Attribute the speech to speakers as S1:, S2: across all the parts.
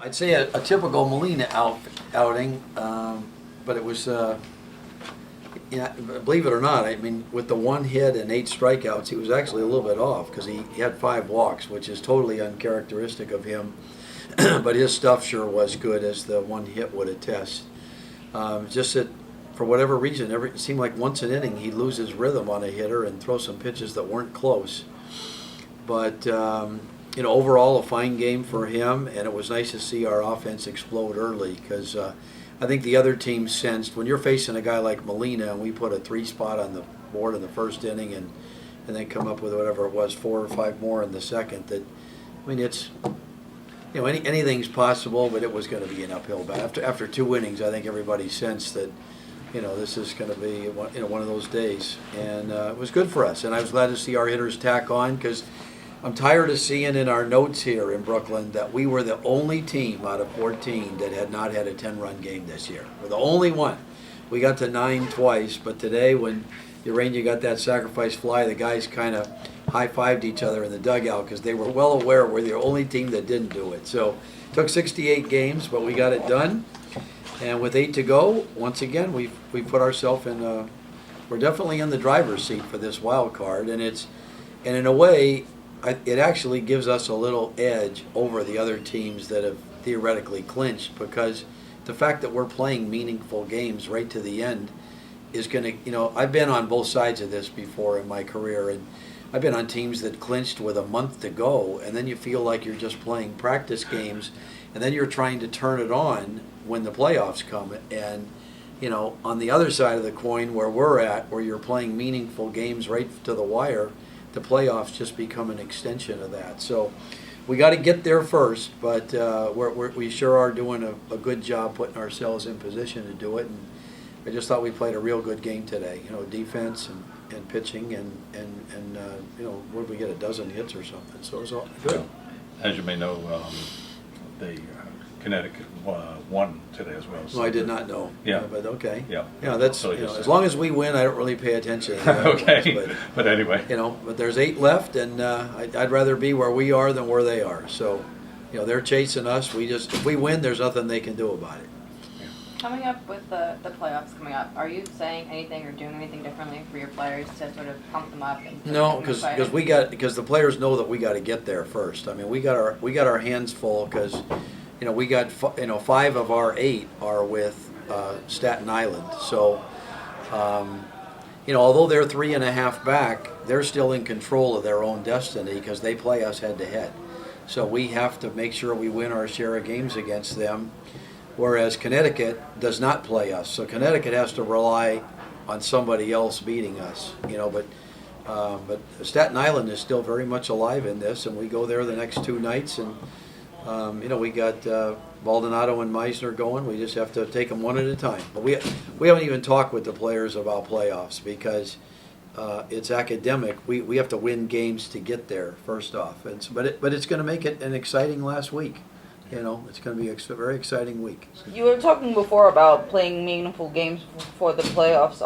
S1: I'd say a typical Molina outing, but it was, believe it or not, I mean, with the 1 hit and 8 strikeouts, he was actually a little bit off because he had 5 walks, which is totally uncharacteristic of him. But his stuff sure was good, as the 1 hit would attest. Just that, for whatever reason, it seemed like once an inning he'd lose his rhythm on a hitter and throw some pitches that weren't close. But overall a fine game for him, and it was nice to see our offense explode early because I think the other team sensed when you're facing a guy like Molina and we put a 3 spot on the board in the first inning and then come up with whatever it was, 4 or 5 more in the second. That, I mean, it's anything's possible, but it was going to be an uphill battle. After 2 innings, I think everybody sensed that this is going to be one of those days, and it was good for us. And I was glad to see our hitters tack on because I'm tired of seeing in our notes here in Brooklyn that we were the only team out of 14 that had not had a 10-run game this year. We're the only one. We got to 9 twice, but today when Urania got that sacrifice fly, the guys kind of high-fived each other in the dugout because they were well aware we're the only team that didn't do it. So it took 68 games, but we got it done. And with 8 to go, once again, we put ourselves in we're definitely in the driver's seat for this wild card, and in a way, it actually gives us a little edge over the other teams that have theoretically clinched, because the fact that we're playing meaningful games right to the end is going to, I've been on both sides of this before in my career, and I've been on teams that clinched with a month to go, and then you feel like you're just playing practice games, and then you're trying to turn it on when the playoffs come. And, on the other side of the coin where we're at, where you're playing meaningful games right to the wire, the playoffs just become an extension of that. So we got to get there first, but we sure are doing a good job putting ourselves in position to do it. And I just thought we played a real good game today. Defense and pitching and what did we get, a dozen hits or something? So it was all good.
S2: As you may know, the Connecticut won today as well.
S1: So I did not know.
S2: Yeah.
S1: But okay.
S2: Yeah.
S1: That's,
S2: so
S1: as long as we win, I don't really pay attention to that.
S2: Okay. But anyway.
S1: But there's 8 left, and I'd rather be where we are than where they are. So, they're chasing us. If we win, there's nothing they can do about it.
S3: Coming up with the playoffs coming up, are you saying anything or doing anything differently for your players to sort of pump them up? And
S1: No, because the players know that we got to get there first. I mean, we got our hands full because we got 5 of our 8 are with Staten Island. So although they're 3.5 back, they're still in control of their own destiny because they play us head to head. So we have to make sure we win our share of games against them. Whereas Connecticut does not play us, so Connecticut has to rely on somebody else beating us, But Staten Island is still very much alive in this, and we go there the next 2 nights, and we got Baldonado and Meisner going. We just have to take them one at a time. But we haven't even talked with the players about playoffs because it's academic. We have to win games to get there first off, but it's going to make it an exciting last week. It's going to be a very exciting week.
S4: You were talking before about playing meaningful games for the playoffs.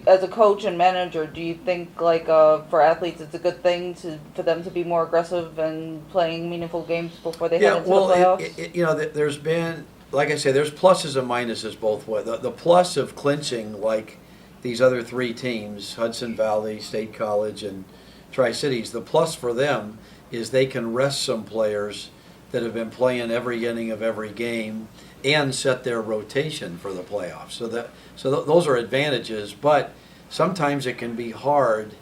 S4: As a coach and manager, do you think for athletes it's a good thing for them to be more aggressive and playing meaningful games before they head into the playoffs?
S1: There's been, like I say, there's pluses and minuses both ways. The plus of clinching, like these other 3 teams, Hudson Valley, State College, and Tri-Cities, the plus for them is they can rest some players that have been playing every inning of every game and set their rotation for the playoffs. So those are advantages, but sometimes it can be hard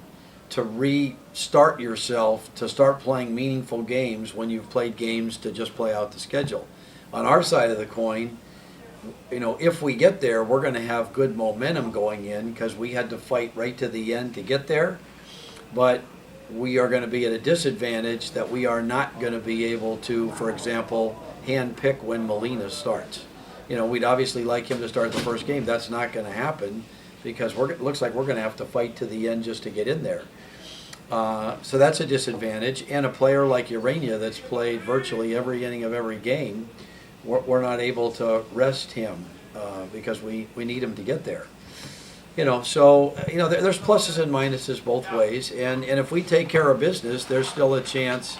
S1: to restart yourself to start playing meaningful games when you've played games to just play out the schedule. On our side of the coin, if we get there, we're going to have good momentum going in because we had to fight right to the end to get there, but we are going to be at a disadvantage that we are not going to be able to, for example, hand pick when Molina starts. We'd obviously like him to start the first game. That's not going to happen because it looks like we're going to have to fight to the end just to get in there. So that's a disadvantage. And a player like Urania that's played virtually every inning of every game, we're not able to rest him because we need him to get there. There's pluses and minuses both ways, and if we take care of business, there's still a chance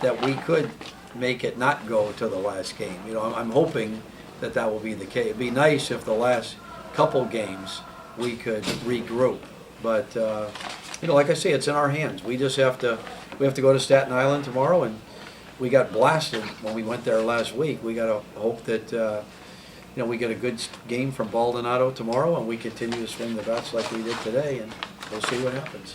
S1: that we could make it not go to the last game. You know, I'm hoping that that will be the case. It'd be nice if the last couple games we could regroup, but you know, like I say, it's in our hands. We just have to go to Staten Island tomorrow, and we got blasted when we went there last week. We got to hope that you know, we get a good game from Baldonado tomorrow, and we continue to swing the bats like we did today, and we'll see what happens.